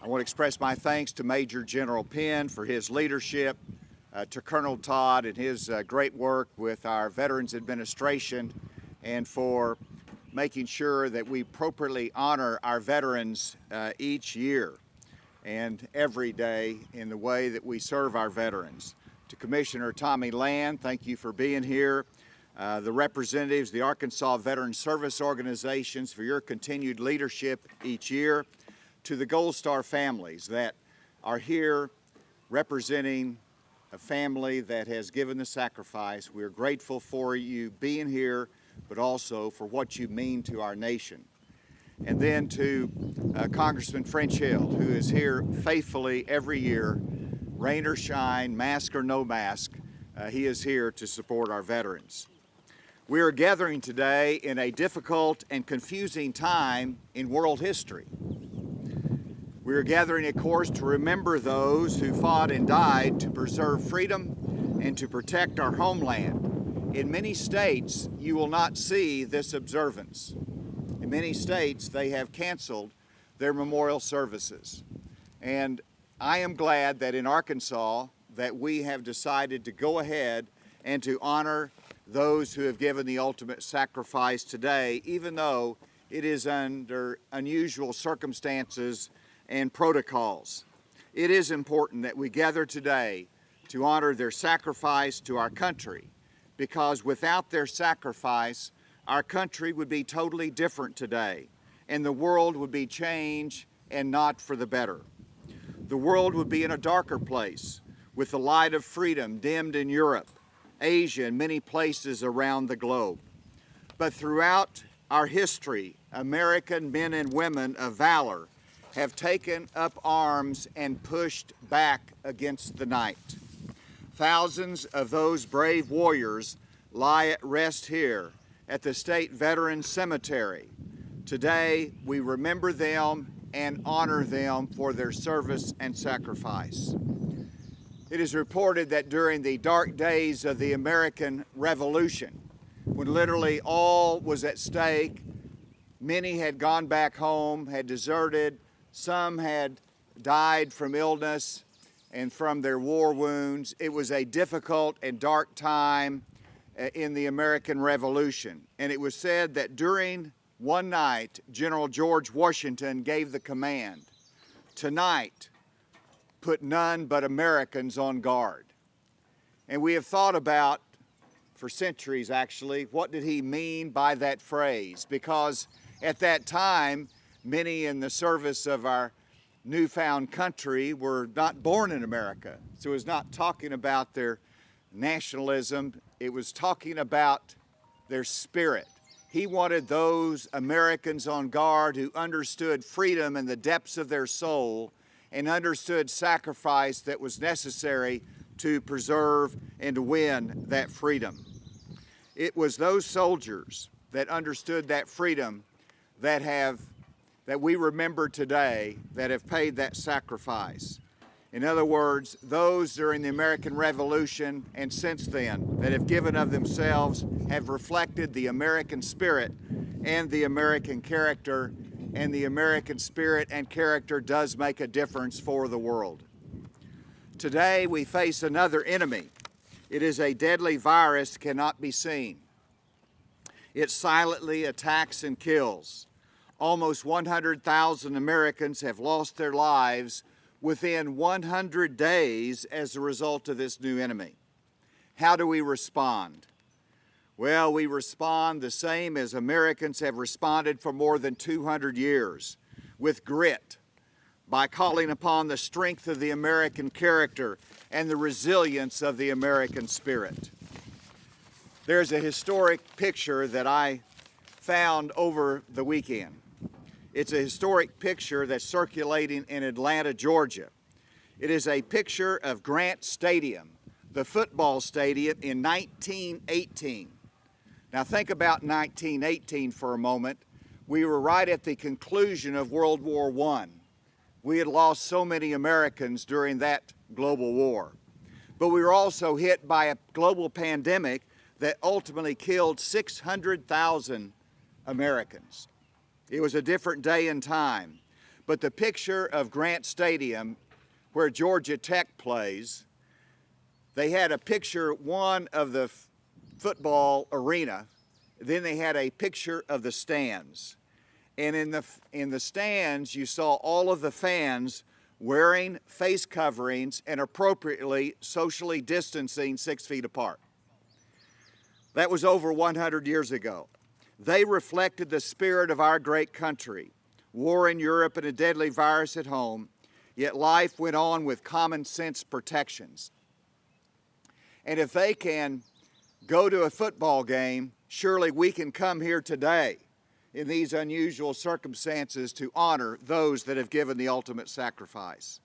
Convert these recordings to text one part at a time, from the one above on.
I want to express my thanks to Major General Penn for his leadership, to Colonel Todd and his great work with our Veterans Administration, and for making sure that we appropriately honor our veterans each year and every day in the way that we serve our veterans. To Commissioner Tommy Land, thank you for being here. The representatives, the Arkansas Veteran Service Organizations, for your continued leadership each year. To the Gold Star families that are here representing a family that has given the sacrifice. We are grateful for you being here, but also for what you mean to our nation. And then to Congressman French Hill, who is here faithfully every year, rain or shine, mask or no mask, he is here to support our veterans. We are gathering today in a difficult and confusing time in world history. We are gathering, of course, to remember those who fought and died to preserve freedom and to protect our homeland. In many states, you will not see this observance. In many states, they have canceled their memorial services. And I am glad that in Arkansas that we have decided to go ahead and to honor those who have given the ultimate sacrifice today, even though it is under unusual circumstances and protocols. It is important that we gather today to honor their sacrifice to our country, because without their sacrifice, our country would be totally different today, and the world would be changed and not for the better. The world would be in a darker place, with the light of freedom dimmed in Europe, Asia, and many places around the globe. But throughout our history, American men and women of valor have taken up arms and pushed back against the night. Thousands of those brave warriors lie at rest here at the State Veterans Cemetery. Today, we remember them and honor them for their service and sacrifice. It is reported that during the dark days of the American Revolution, when literally all was at stake, many had gone back home, had deserted, some had died from illness and from their war wounds. It was a difficult and dark time in the American Revolution. And it was said that during one night, General George Washington gave the command, "Tonight, put none but Americans on guard." And we have thought about, for centuries actually, what did he mean by that phrase? Because at that time, many in the service of our newfound country were not born in America. So it was not talking about their nationalism, it was talking about their spirit. He wanted those Americans on guard who understood freedom in the depths of their soul and understood sacrifice that was necessary to preserve and to win that freedom. It was those soldiers that understood that freedom that we remember today that have paid that sacrifice. In other words, those during the American Revolution and since then that have given of themselves have reflected the American spirit and the American character, and the American spirit and character does make a difference for the world. Today we face another enemy. It is a deadly virus that cannot be seen. It silently attacks and kills. Almost 100,000 Americans have lost their lives within 100 days as a result of this new enemy. How do we respond? Well, we respond the same as Americans have responded for more than 200 years, with grit, by calling upon the strength of the American character and the resilience of the American spirit. There's a historic picture that I found over the weekend. It's a historic picture that's circulating in Atlanta, Georgia. It is a picture of Grant Stadium, the football stadium in 1918. Now think about 1918 for a moment. We were right at the conclusion of World War I. We had lost so many Americans during that global war. But we were also hit by a global pandemic that ultimately killed 600,000 Americans. It was a different day and time. but the picture of Grant Stadium, where Georgia Tech plays, they had a picture, one of the football arena, then they had a picture of the stands. And in the stands, you saw all of the fans wearing face coverings and appropriately socially distancing 6 feet apart. That was over 100 years ago. They reflected the spirit of our great country. War in Europe and a deadly virus at home, yet life went on with common sense protections. And if they can go to a football game, surely we can come here today in these unusual circumstances to honor those that have given the ultimate sacrifice.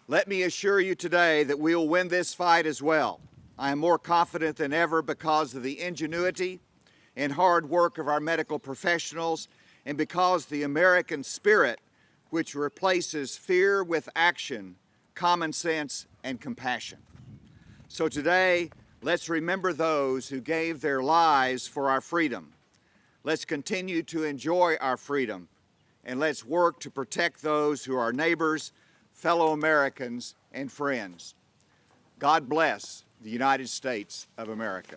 Let me assure you today that we will win this fight as well. I am more confident than ever because of the ingenuity and hard work of our medical professionals and because the American spirit, which replaces fear with action, common sense, and compassion. So today, let's remember those who gave their lives for our freedom. Let's continue to enjoy our freedom, and let's work to protect those who are our neighbors, fellow Americans, and friends. God bless the United States of America.